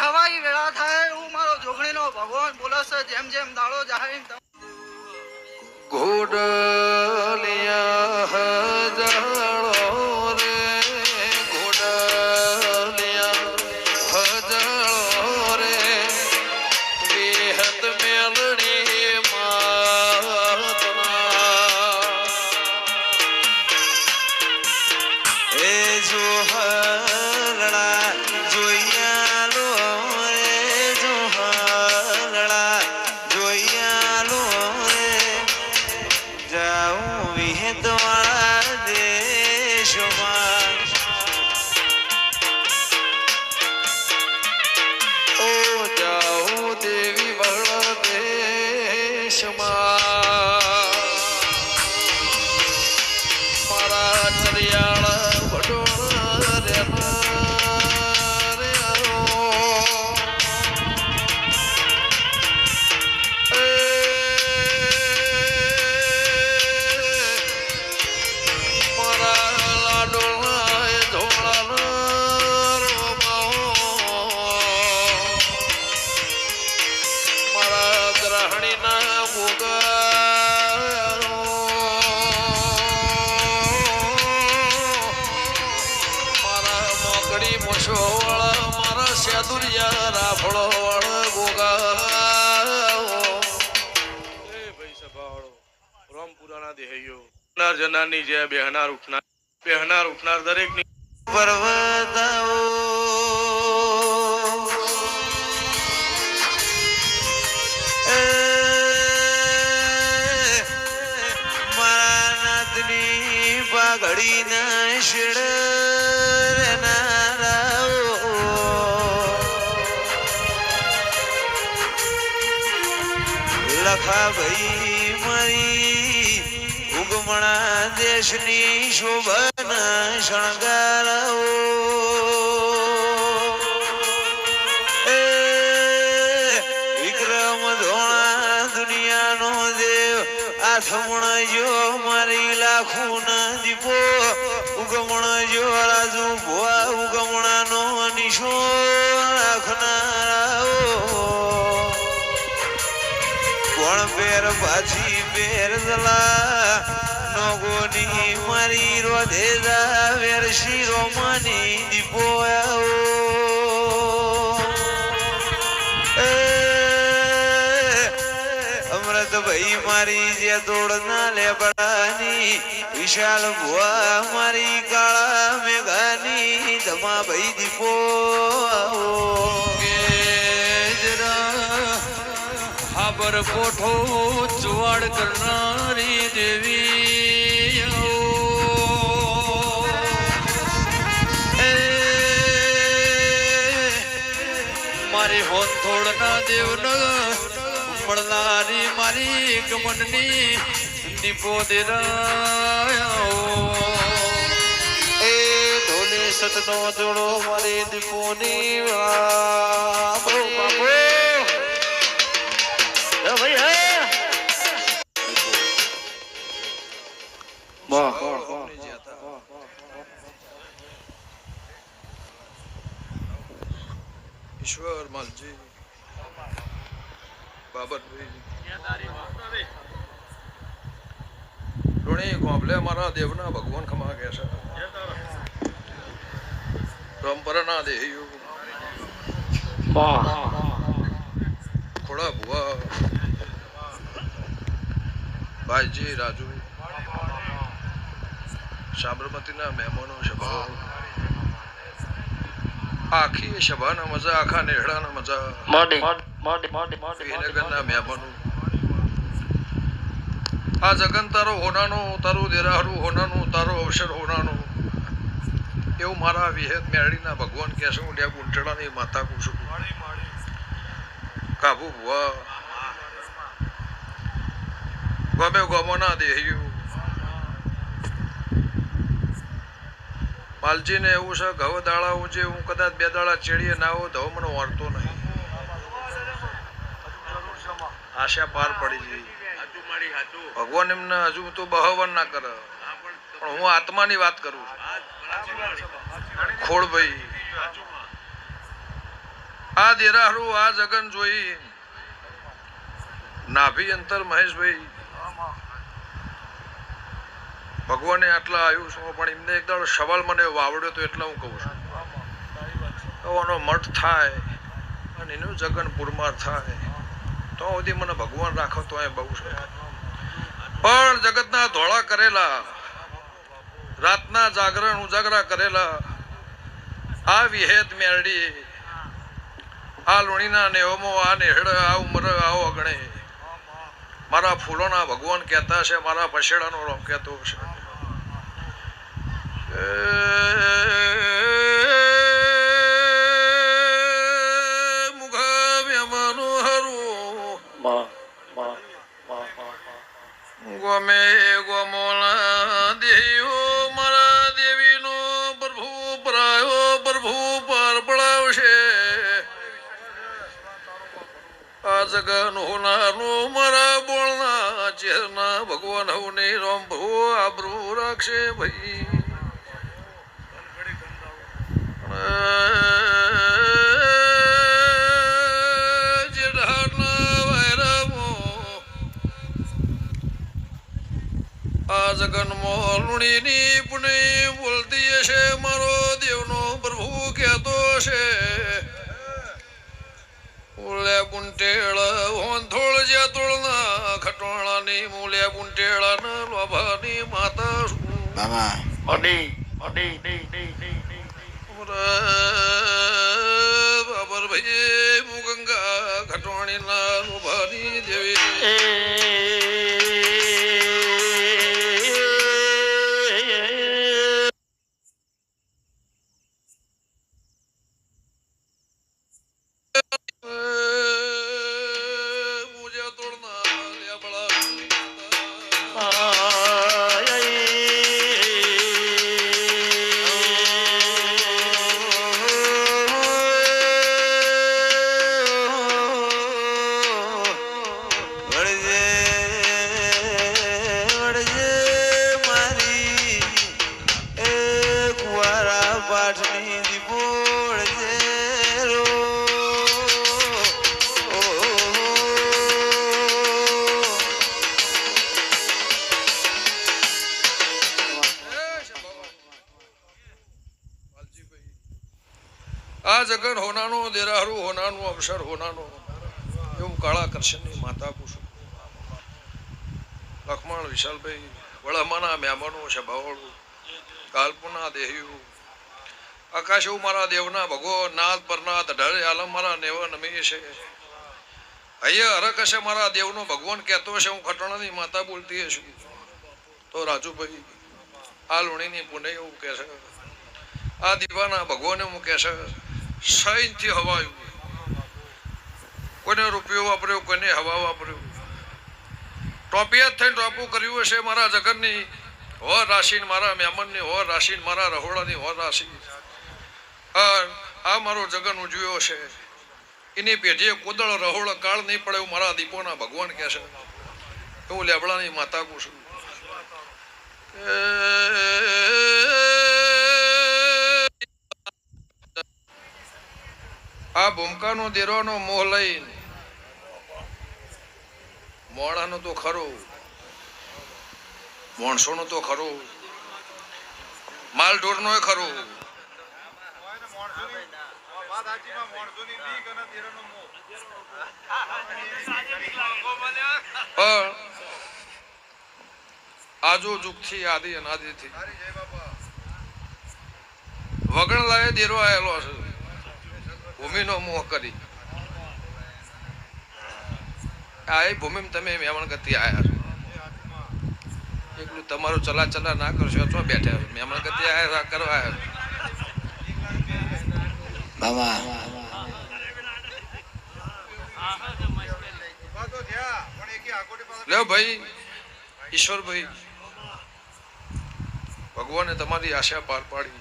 હવાઈ વેળા થાય એવું મારો જોગણીનો ભગવાન બોલે છે. જેમ જેમ દાડો જાય ઘોડલિયા હજારો રે ઘોડલિયા હજારો રે વિહત મેલડી માતના એ જો હરણા જોઈયાલો રે જો હરણા જોઈયાલો રે જાઉં વિહતવાળા દેશમાં ઓ જાઉં દેવી બળ દેશમાં મારા ચરિયાળ વડોળ રે મારા સેદુરિયા રાફળો વળ ગોગા ભાઈ સભાવાળો રામપુરાના દેહયો જનારની જે બેહનાર ઉઠનાર દરેકની પર્વતાઓ મારા નાથની પાઘડીના શેડ લખા ભાઈ મારી ઉગમણા દેશની શોભન શણગારાઓ વિક્રમ ધોણા દુનિયાનો દેવ આથમણ જો મારી લાખું ના દીપો ઉગમણ જો રાજુ ભુવા ઉગમણાનો નિશો રાખનારાઓ કોણ પેર પાછી પેર દલા નોગોની મારી રોધેજા વેર શિરોમણી દીપો અમૃત ભાઈ મારી જે દોડના લેબડાની વિશાલ ભુવા મારી કાળા મેઘાની ધમા ભાઈ દીપો હાબર કોઠો ચુવાડ કરનારી દેવી મારી હોનથોડના દેવન મળનારી મારી ગમનની દીપો એ ધોલે સતનો જોડો મારી દીપોની બાપો ઈશ્વર માલજી બાબતભાઈ રોણી કોંપલે મારા દેવના ભગવાન ખમા કે છે પરંપરાના દેહ્યો ખોડા ભુવા ભાઈજી રાજુ સાબરમતીના મહેમાનો સભા આખી સભાના મજા આખા નેહડાના મજા વિનગરના મહેમાનો આ જગન તારો હોનાનો તારું દેરાહરું હોનાનું તારો અવસર હોનાનો એવું મારા વિહેત મેળીના ભગવાન કહેશે હું ત્યાં ગુંઠડાની માતા કહું છું કાબુ ભુવા ગમે ગમો ના દેહ્યું માલજીને એવું છે ઘઉ દાડા ઊંચે હું કદાચ 2 દાડા ચેડીએ ના આવું તો મને વારતો નહીં આશા પાર પડી ગઈ ભગવાન એમને હજુ તો બહવન ના કરે પણ હું આત્માની વાત કરું છું ખોડભાઈ આ દેરાહરું આ જગન જોઈ નાભી અંતર મહેશભાઈ ભગવાને આટલા આયુષ પણ એમને એક દાડો સવાલ મને વાવડ્યો તો એટલે હું કહું છું એનો મઠ થાય અને એનું જગન પુરમાર થાય તો સુધી મને ભગવાન રાખો તો એ બહુ છે પણ જગતના ધોળા કરેલા રાતના જાગરણ ઉજાગરા કરેલા આ વિહેત મેરડી આ લુણીના નેવમો આ નેહડ આ ઉમર આવો અગણે મારા ફૂલોના ભગવાન કહેતા છે મારા પછેડાનો રોમ કહેતો છે ગમે ગોમોલા દેહ્યો મારા દેવીનો પ્રભુ પરાયો પ્રભુ પાર પડાવશે આ જગન હોનારનું મારા બોળના ચેરના ભગવાન હવને રામ ભો આબરૂ રાખશે ભાઈ આ જગનમાં લુણીની પુણે બોલતી હશે મારો દેવનો પ્રભુ કહેતો છે મૂલે બુંટેળ હોંધોળ જે તોળના ખટોળાની મૂલે બુંટેળાના લોભાની માતા મામા બાબર ભાઈ મુગંગા ખટોણીના લોભાની દેવી આ જગન હોનાનું દેરાહરું હોનાનું અવસર હોનાનું એવું કાળા કરશનની માતા પૂછું લખમણ વિશાલભાઈ વળામાના મહેમાનો છે ભાવળું કાલ્પના દેહ્યું આકાશ એવું મારા દેવના ભગો નાદ પરનાથ ઢળે આલમ મારા નેવ નમી છે અહીંયા હરક હશે મારા દેવનો ભગવાન કહેતો હશે હું ખટોણાની માતા બોલતી છું તો રાજુભાઈ આ લુણીની પુણે એવું કહે છે આ દીવાના ભગવાને હું કહે છે સૈનથી હવાયું કોઈને રૂપિયો વાપર્યો કોઈને હવા વાપર્યો ટોપિયા થઈને ટોપું કર્યું હશે મારા જગનની હોર રાશિ મારા મહેમાનની હોર રાશિ મારા રહોડાની હોર રાશિ આ મારો જગન ઉજવ્યો છે એની પેઢીએ કોદળ રહોળ કાળ નહીં પડે એવું મારા દીપોના ભગવાન કહે છે એવું લેબડાની માતા પૂછું આ ભૂમકાનો દેરોનો મોહ લઈને મોડાનો તો ખરો માણસોનો તો ખરો માલ ઢોરનો ખરો આજો જુગથી આદિ અનાદિથી વગણ લાયે દેરો આવેલો છે ભૂમિનો મોહ કરી આ ભૂમિ તમે મહેમાન ગતિ આવ્યા છો એકલું તમારું ચલા ચલા ના કરશો તો બેઠા મહેમાન ગતિ આવ્યા કરવા આવ્યા મામા લે ભાઈ ઈશ્વરભાઈ, ભગવાને તમારી આશા પાર પાડી,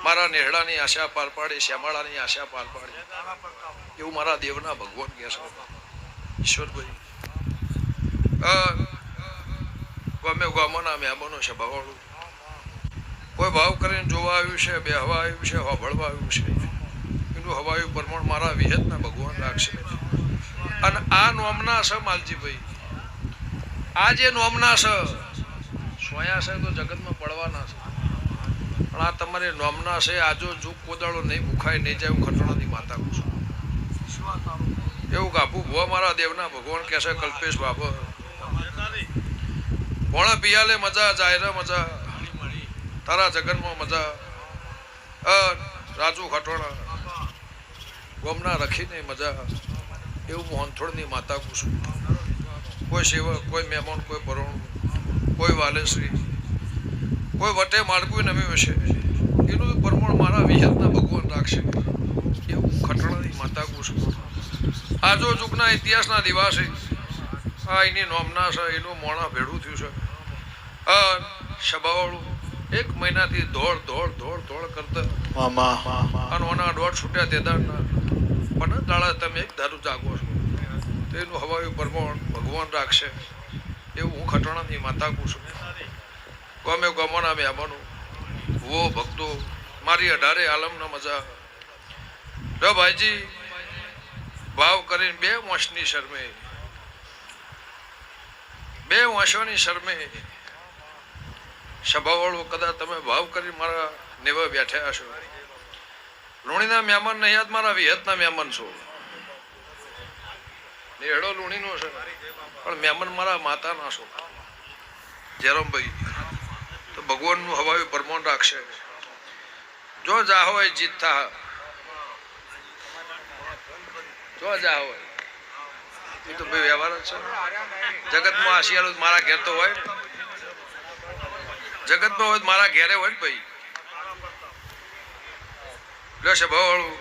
મારા નેહડાની આશા પાર પાડી, શ્યામાળાની આશા પાર પાડી, એવું મારા દેવના ભગવાન કહે છે. ઈશ્વરભાઈ અમે ગામોના મહેમાનો છે ભાવાળું, કોઈ ભાવ કરીને જોવા આવ્યું છે, બે હવા આવ્યું છે, હોભળવા આવ્યું છે, એનું હવાયું પ્રમાણ મારા વિહેતના ભગવાન રાખશે. અને આ નોમના છે માલજીભાઈ, આ જે નોમના છે સોયા છે તો જગતમાં પડવાના છે, પણ આ તમારે નોમના છે. આજો જુગ કોદાળો નહીં મુખાય નહીં જાય, હું ખટણાની માતા કહું છું. એવું કાપુ ભુવા મારા દેવના ભગવાન કહે છે. કલ્પેશ બાબા ભોણા પિયાલે મજા, જાયરા મજા, તારા જગનમાં મજા. રાજુ ખટોણા ગોમના રખીને મજા, એવું મોહનથોડની માતા કહું છું. કોઈ સેવક, કોઈ મહેમાન, કોઈ પરોણ, કોઈ વાલેશ્રી, કોઈ વટે માળકું નમ્યું હશે, એનું પ્રમાણ મારા વિહેતના ભગવાન રાખશે, એવું ખટણાની માતા કહું છું. આજો જુગના ઇતિહાસના દિવસે આ એની નોમના છે, એનું મોણા ભેડું થયું છે. સભાવાળું 1 મહિનાથી દોડ કરતા અને ઓના દોડ છૂટ્યા તેદારના પણ દાડા તમે એક ધારું જાગો છો, તો એનું હવાયું પ્રમાણ ભગવાન રાખશે, એવું હું ખટણાની માતા કહું છું. ગમે ગમોના મહેમાનો, વો ભક્તો, મારી 18 આલમના મજા. જો ભાઈજી ભાવ કરીને 2 વર્ષની શરમે, 2 વર્ષોની શરમે સભાવાળું કદાચ તમે ભાવ કરી મારા નેવા બેઠા છો. લુણીના મહેમાન નહીં, યાદ મારા વિહતના મહેમાન છો. નેહડો લુણીનો છે પણ મહેમાન મારા માતાના છો. જેરમભાઈ તો ભગવાનનું હવાયું પ્રમાણ રાખશે. જો જા હોય જીત થા, જો જા હોય એ તો ભાઈ વ્યવહાર જ છે. જગતમાં આશિયાળું મારા ઘેર તો હોય, જગતમાં હોય મારા ઘેરે હોય ને ભાઈ. લેશે ભાવાળું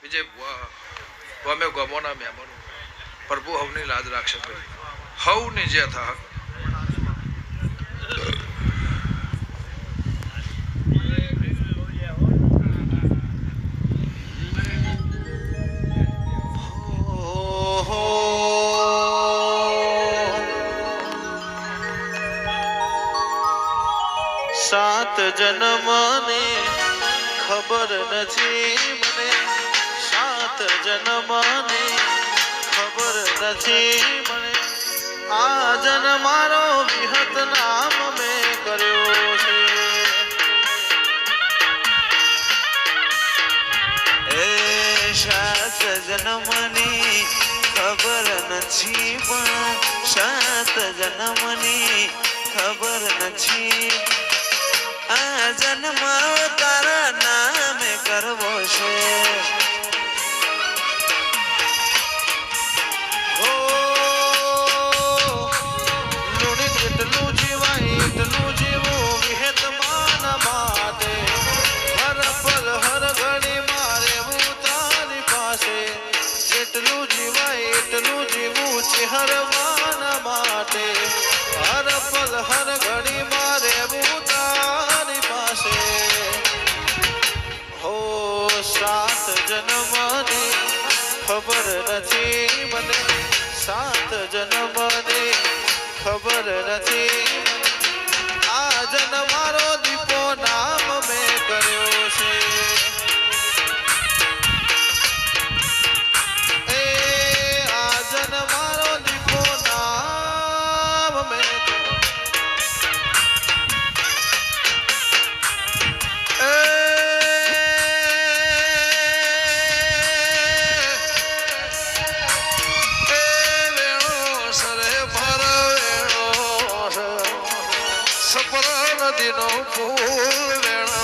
વિજય ગમે ગમોના મહેમાનો, પ્રભુ હવની લાજ રાખશે ભાઈ. હવની જે થા સાત જન્મને ખબર નથી મને, 7 જન્મને ખબર નથી મને. આ જન્મ મારો વિહત નામ મેં કર્યો છે. એ 7 જન્મની ખબર નથી, પણ 7 જન્મની ખબર નથી. આ જન્મ તારા નામે કરવો છે. ઓ લુણી જેટલું જીવાય એટલું જીવું વિહેત માન માટે. હર પલ હર ઘડી મારે હું તારી પાસે. જેટલું જીવાય એટલું જીવું ચહેર માન માટે. હર પલ હર ઘડી મારે હું હો 7 જન્મની ખબર નથી મને, 7 જન્મની ખબર નથી. આ જન્મ મારો દીપો નામ મેં કર્યો છે. એ આ જન્મ મારો દીપો નામ મેં નદીનો ફૂલ વેણો